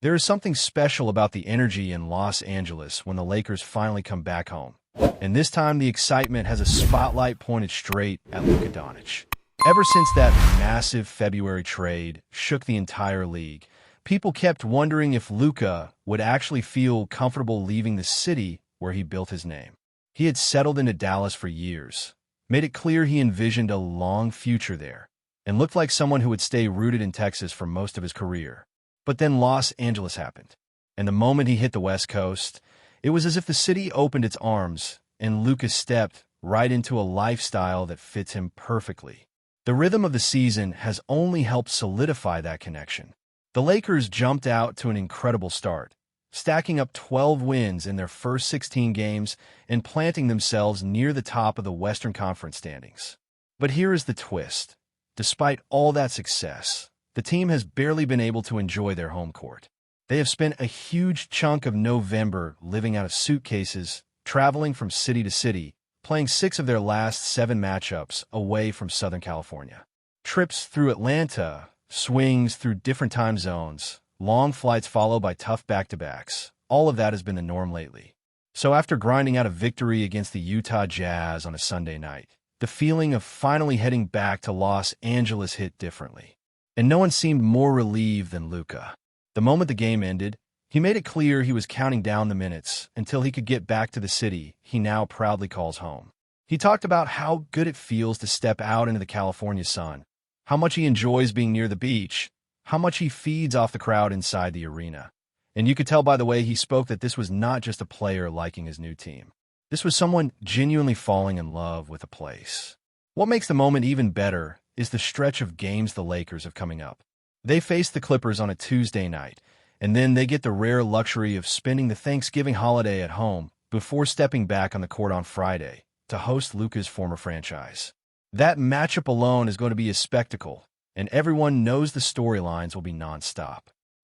There is something special about the energy in Los Angeles when the Lakers finally come back home. And this time the excitement has a spotlight pointed straight at Luka Doncic. Ever since that massive February trade shook the entire league, people kept wondering if Luka would actually feel comfortable leaving the city where he built his name. He had settled into Dallas for years, made it clear he envisioned a long future there, and looked like someone who would stay rooted in Texas for most of his career. But then Los Angeles happened, and the moment he hit the West Coast, it was as if the city opened its arms, and Luka stepped right into a lifestyle that fits him perfectly. The rhythm of the season has only helped solidify that connection. The Lakers jumped out to an incredible start, stacking up 12 wins in their first 16 games and planting themselves near the top of the Western Conference standings. But here is the twist. Despite all that success, the team has barely been able to enjoy their home court. They have spent a huge chunk of November living out of suitcases, traveling from city to city, playing 6 of their last 7 matchups away from Southern California. Trips through Atlanta, swings through different time zones, long flights followed by tough back-to-backs. All of that has been the norm lately. So after grinding out a victory against the Utah Jazz on a Sunday night, the feeling of finally heading back to Los Angeles hit differently. And no one seemed more relieved than Luka. The moment the game ended, he made it clear he was counting down the minutes until he could get back to the city he now proudly calls home. He talked about how good it feels to step out into the California sun, how much he enjoys being near the beach, how much he feeds off the crowd inside the arena. And you could tell by the way he spoke that this was not just a player liking his new team. This was someone genuinely falling in love with a place. What makes the moment even better is the stretch of games the Lakers have coming up. They face the Clippers on a Tuesday night, and then they get the rare luxury of spending the Thanksgiving holiday at home before stepping back on the court on Friday to host Luka's former franchise. That matchup alone is going to be a spectacle, and everyone knows the storylines will be nonstop.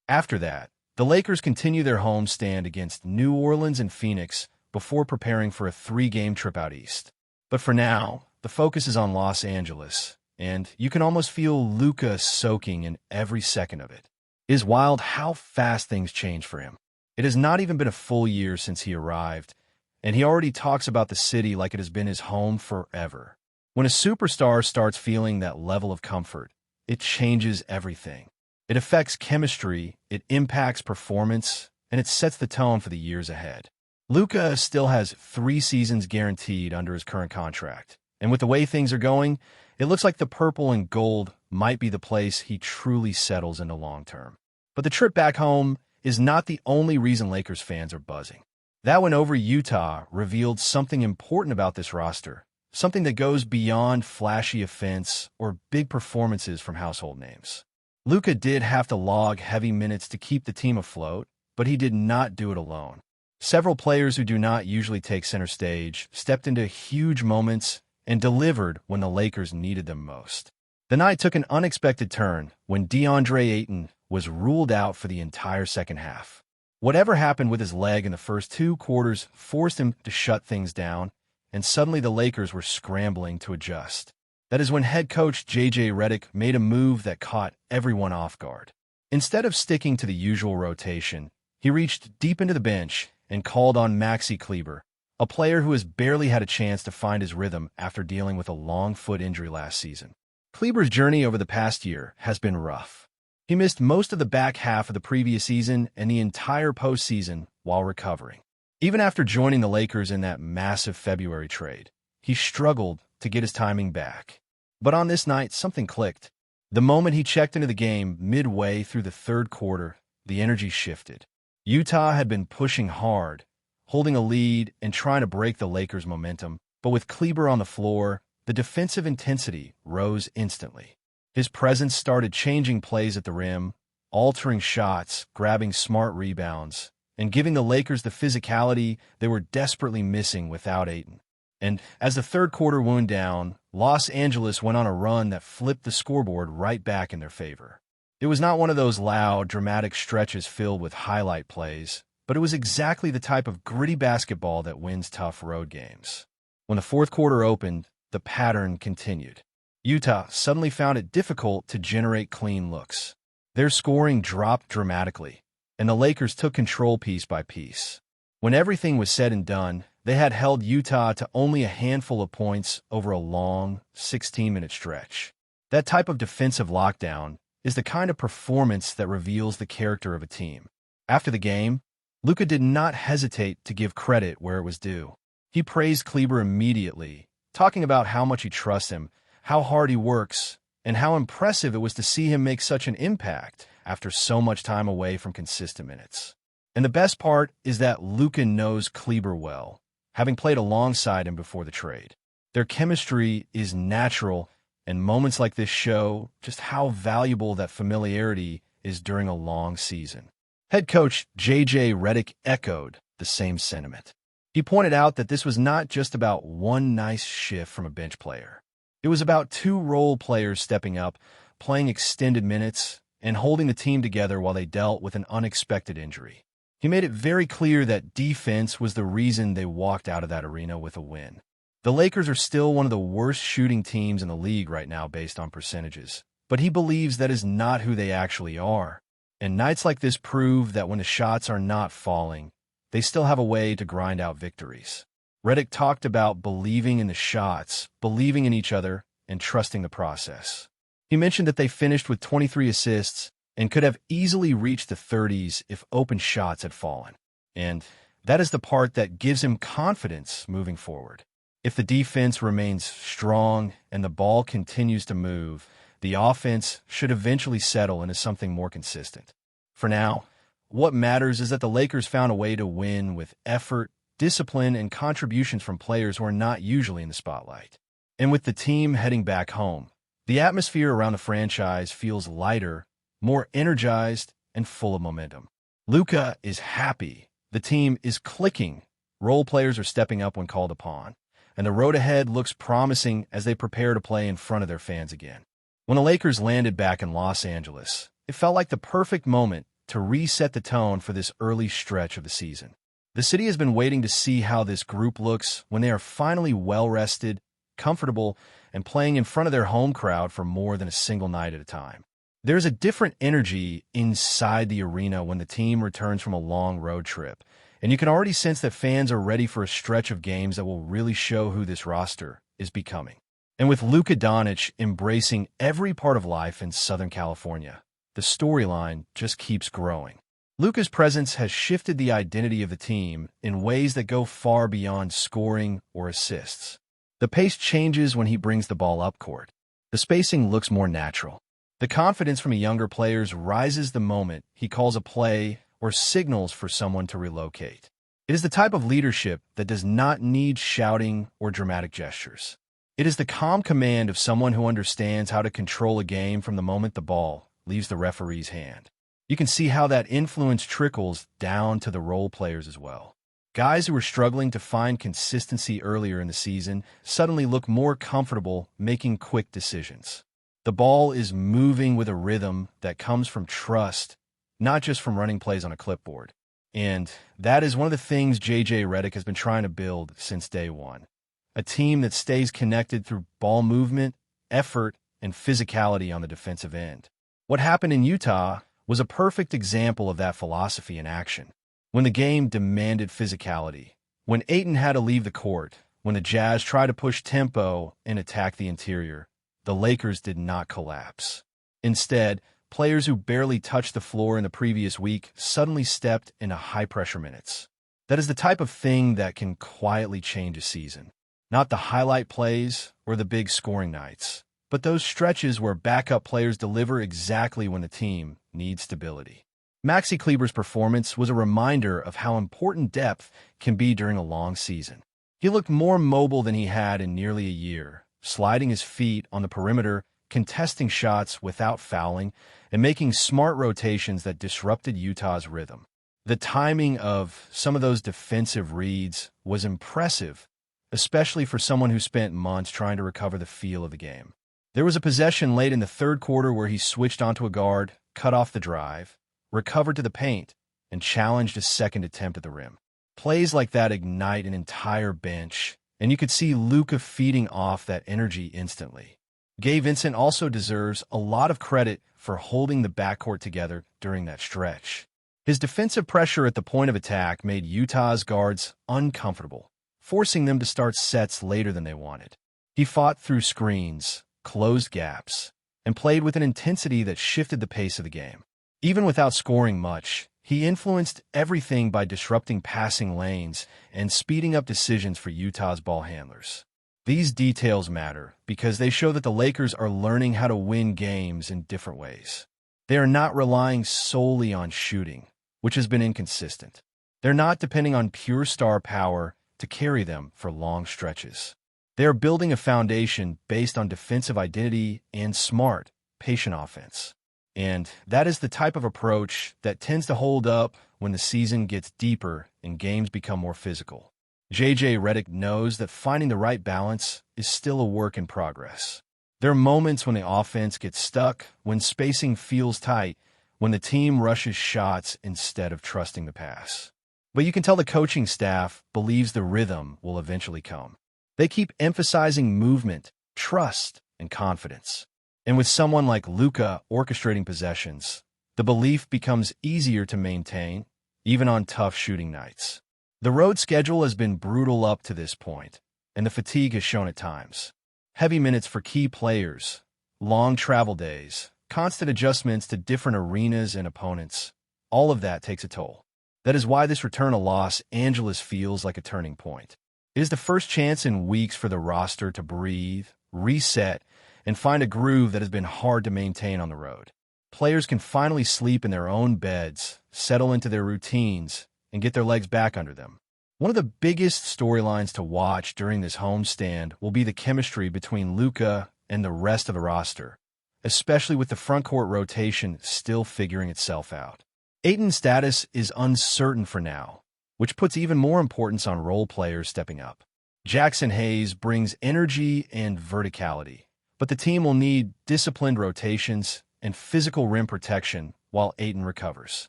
After that, the Lakers continue their homestand against New Orleans and Phoenix before preparing for a 3-game trip out east. But for now, the focus is on Los Angeles, and you can almost feel Luka soaking in every second of it. It is wild how fast things change for him. It has not even been a full year since he arrived, and he already talks about the city like it has been his home forever. When a superstar starts feeling that level of comfort, it changes everything. It affects chemistry, it impacts performance, and it sets the tone for the years ahead. Luka still has 3 seasons guaranteed under his current contract, and with the way things are going, it looks like the purple and gold might be the place he truly settles into long-term. But the trip back home is not the only reason Lakers fans are buzzing. That win over Utah revealed something important about this roster, something that goes beyond flashy offense or big performances from household names. Luka did have to log heavy minutes to keep the team afloat, but he did not do it alone. Several players who do not usually take center stage stepped into huge moments and delivered when the Lakers needed them most. The night took an unexpected turn when DeAndre Ayton was ruled out for the entire second half. Whatever happened with his leg in the first 2 quarters forced him to shut things down, and suddenly the Lakers were scrambling to adjust. That is when head coach J.J. Redick made a move that caught everyone off guard. Instead of sticking to the usual rotation, he reached deep into the bench and called on Maxi Kleber, a player who has barely had a chance to find his rhythm after dealing with a long foot injury last season. Kleber's journey over the past year has been rough. He missed most of the back half of the previous season and the entire postseason while recovering. Even after joining the Lakers in that massive February trade, he struggled to get his timing back. But on this night, something clicked. The moment he checked into the game midway through the 3rd quarter, the energy shifted. Utah had been pushing hard, holding a lead and trying to break the Lakers' momentum, but with Kleber on the floor, the defensive intensity rose instantly. His presence started changing plays at the rim, altering shots, grabbing smart rebounds, and giving the Lakers the physicality they were desperately missing without Ayton. And as the 3rd quarter wound down, Los Angeles went on a run that flipped the scoreboard right back in their favor. It was not one of those loud, dramatic stretches filled with highlight plays, but it was exactly the type of gritty basketball that wins tough road games. When the 4th quarter opened, the pattern continued. Utah suddenly found it difficult to generate clean looks. Their scoring dropped dramatically, and the Lakers took control piece by piece. When everything was said and done, they had held Utah to only a handful of points over a long, 16-minute stretch. That type of defensive lockdown is the kind of performance that reveals the character of a team. After the game, Luka did not hesitate to give credit where it was due. He praised Kleber immediately, talking about how much he trusts him, how hard he works, and how impressive it was to see him make such an impact after so much time away from consistent minutes. And the best part is that Luka knows Kleber well, having played alongside him before the trade. Their chemistry is natural, and moments like this show just how valuable that familiarity is during a long season. Head coach J.J. Redick echoed the same sentiment. He pointed out that this was not just about one nice shift from a bench player. It was about two role players stepping up, playing extended minutes, and holding the team together while they dealt with an unexpected injury. He made it very clear that defense was the reason they walked out of that arena with a win. The Lakers are still one of the worst shooting teams in the league right now based on percentages, but he believes that is not who they actually are. And nights like this prove that when the shots are not falling, they still have a way to grind out victories. Redick talked about believing in the shots, believing in each other, and trusting the process. He mentioned that they finished with 23 assists and could have easily reached the 30s if open shots had fallen. And that is the part that gives him confidence moving forward. If the defense remains strong and the ball continues to move, the offense should eventually settle into something more consistent. For now, what matters is that the Lakers found a way to win with effort, discipline, and contributions from players who are not usually in the spotlight. And with the team heading back home, the atmosphere around the franchise feels lighter, more energized, and full of momentum. Luka is happy. The team is clicking. Role players are stepping up when called upon. And the road ahead looks promising as they prepare to play in front of their fans again. When the Lakers landed back in Los Angeles, it felt like the perfect moment to reset the tone for this early stretch of the season. The city has been waiting to see how this group looks when they are finally well-rested, comfortable, and playing in front of their home crowd for more than a single night at a time. There's a different energy inside the arena when the team returns from a long road trip, and you can already sense that fans are ready for a stretch of games that will really show who this roster is becoming. And with Luka Doncic embracing every part of life in Southern California, the storyline just keeps growing. Luka's presence has shifted the identity of the team in ways that go far beyond scoring or assists. The pace changes when he brings the ball up court. The spacing looks more natural. The confidence from younger players rises the moment he calls a play or signals for someone to relocate. It is the type of leadership that does not need shouting or dramatic gestures. It is the calm command of someone who understands how to control a game from the moment the ball leaves the referee's hand. You can see how that influence trickles down to the role players as well. Guys who were struggling to find consistency earlier in the season suddenly look more comfortable making quick decisions. The ball is moving with a rhythm that comes from trust, not just from running plays on a clipboard. And that is one of the things J.J. Redick has been trying to build since day one. A team that stays connected through ball movement, effort, and physicality on the defensive end. What happened in Utah was a perfect example of that philosophy in action. When the game demanded physicality, when Ayton had to leave the court, when the Jazz tried to push tempo and attack the interior, the Lakers did not collapse. Instead, players who barely touched the floor in the previous week suddenly stepped into high-pressure minutes. That is the type of thing that can quietly change a season. Not the highlight plays or the big scoring nights, but those stretches where backup players deliver exactly when the team needs stability. Maxi Kleber's performance was a reminder of how important depth can be during a long season. He looked more mobile than he had in nearly a year, sliding his feet on the perimeter, contesting shots without fouling, and making smart rotations that disrupted Utah's rhythm. The timing of some of those defensive reads was impressive, especially for someone who spent months trying to recover the feel of the game. There was a possession late in the third quarter where he switched onto a guard, cut off the drive, recovered to the paint, and challenged a second attempt at the rim. Plays like that ignite an entire bench, and you could see Luka feeding off that energy instantly. Gabe Vincent also deserves a lot of credit for holding the backcourt together during that stretch. His defensive pressure at the point of attack made Utah's guards uncomfortable, forcing them to start sets later than they wanted. He fought through screens, closed gaps, and played with an intensity that shifted the pace of the game. Even without scoring much, he influenced everything by disrupting passing lanes and speeding up decisions for Utah's ball handlers. These details matter because they show that the Lakers are learning how to win games in different ways. They are not relying solely on shooting, which has been inconsistent. They're not depending on pure star power to carry them for long stretches. They are building a foundation based on defensive identity and smart, patient offense. And that is the type of approach that tends to hold up when the season gets deeper and games become more physical. J.J. Redick knows that finding the right balance is still a work in progress. There are moments when the offense gets stuck, when spacing feels tight, when the team rushes shots instead of trusting the pass. But you can tell the coaching staff believes the rhythm will eventually come. They keep emphasizing movement, trust, and confidence. And with someone like Luka orchestrating possessions, the belief becomes easier to maintain, even on tough shooting nights. The road schedule has been brutal up to this point, and the fatigue has shown at times. Heavy minutes for key players, long travel days, constant adjustments to different arenas and opponents, all of that takes a toll. That is why this return to Los Angeles feels like a turning point. It is the first chance in weeks for the roster to breathe, reset, and find a groove that has been hard to maintain on the road. Players can finally sleep in their own beds, settle into their routines, and get their legs back under them. One of the biggest storylines to watch during this homestand will be the chemistry between Luka and the rest of the roster, especially with the frontcourt rotation still figuring itself out. Ayton's status is uncertain for now, which puts even more importance on role players stepping up. Jackson Hayes brings energy and verticality, but the team will need disciplined rotations and physical rim protection while Ayton recovers.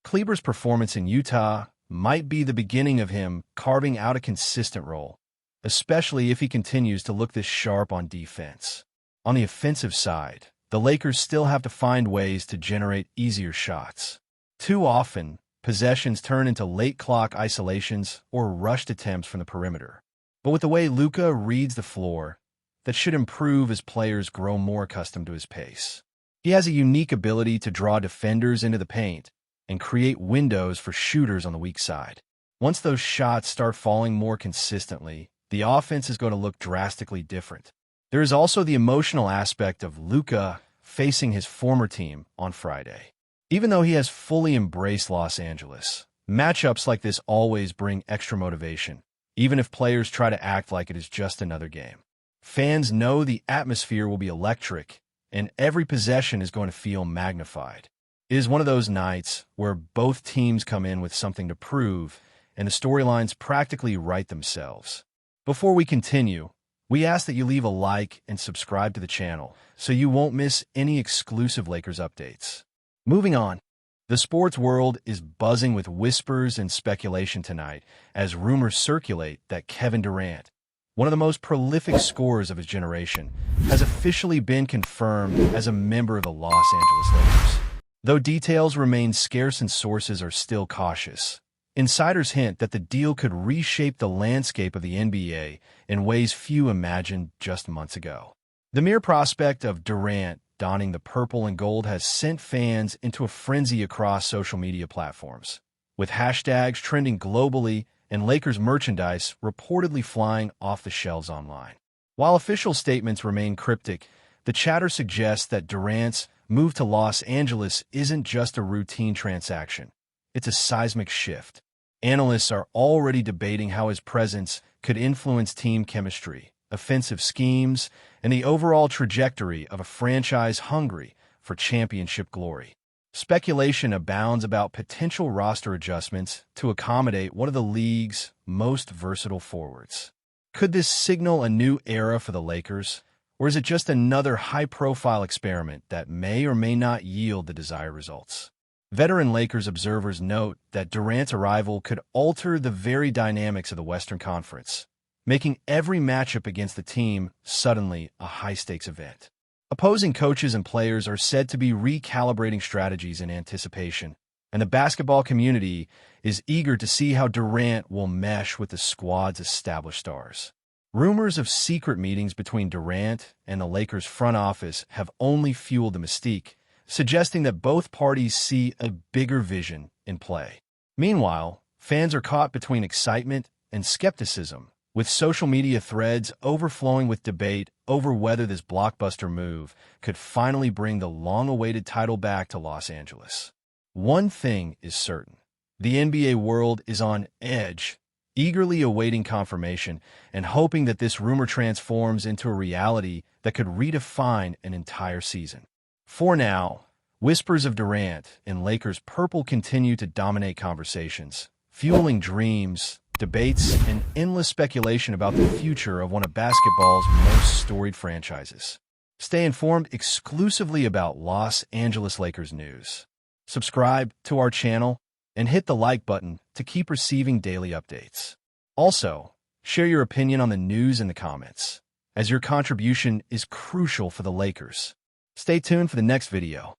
Kleber's performance in Utah might be the beginning of him carving out a consistent role, especially if he continues to look this sharp on defense. On the offensive side, the Lakers still have to find ways to generate easier shots. Too often, possessions turn into late clock isolations or rushed attempts from the perimeter. But with the way Luka reads the floor, that should improve as players grow more accustomed to his pace. He has a unique ability to draw defenders into the paint and create windows for shooters on the weak side. Once those shots start falling more consistently, the offense is going to look drastically different. There is also the emotional aspect of Luka facing his former team on Friday. Even though he has fully embraced Los Angeles, matchups like this always bring extra motivation, even if players try to act like it is just another game. Fans know the atmosphere will be electric, and every possession is going to feel magnified. It is one of those nights where both teams come in with something to prove, and the storylines practically write themselves. Before we continue, we ask that you leave a like and subscribe to the channel so you won't miss any exclusive Lakers updates. Moving on, the sports world is buzzing with whispers and speculation tonight as rumors circulate that Kevin Durant, one of the most prolific scorers of his generation, has officially been confirmed as a member of the Los Angeles Lakers. Though details remain scarce and sources are still cautious, insiders hint that the deal could reshape the landscape of the NBA in ways few imagined just months ago. The mere prospect of Durant donning the purple and gold has sent fans into a frenzy across social media platforms, with hashtags trending globally and Lakers merchandise reportedly flying off the shelves online. While official statements remain cryptic, the chatter suggests that Durant's move to Los Angeles isn't just a routine transaction. It's a seismic shift. Analysts are already debating how his presence could influence team chemistry, offensive schemes, and the overall trajectory of a franchise hungry for championship glory. Speculation abounds about potential roster adjustments to accommodate one of the league's most versatile forwards. Could this signal a new era for the Lakers, or is it just another high-profile experiment that may or may not yield the desired results? Veteran Lakers observers note that Durant's arrival could alter the very dynamics of the Western Conference, making every matchup against the team suddenly a high-stakes event. Opposing coaches and players are said to be recalibrating strategies in anticipation, and the basketball community is eager to see how Durant will mesh with the squad's established stars. Rumors of secret meetings between Durant and the Lakers front office have only fueled the mystique, suggesting that both parties see a bigger vision in play. Meanwhile, fans are caught between excitement and skepticism, with social media threads overflowing with debate over whether this blockbuster move could finally bring the long-awaited title back to Los Angeles. One thing is certain: the NBA world is on edge, eagerly awaiting confirmation and hoping that this rumor transforms into a reality that could redefine an entire season. For now, whispers of Durant in Lakers purple continue to dominate conversations, fueling dreams, debates, and endless speculation about the future of one of basketball's most storied franchises. Stay informed exclusively about Los Angeles Lakers news. Subscribe to our channel and hit the like button to keep receiving daily updates. Also, share your opinion on the news in the comments, as your contribution is crucial for the Lakers. Stay tuned for the next video.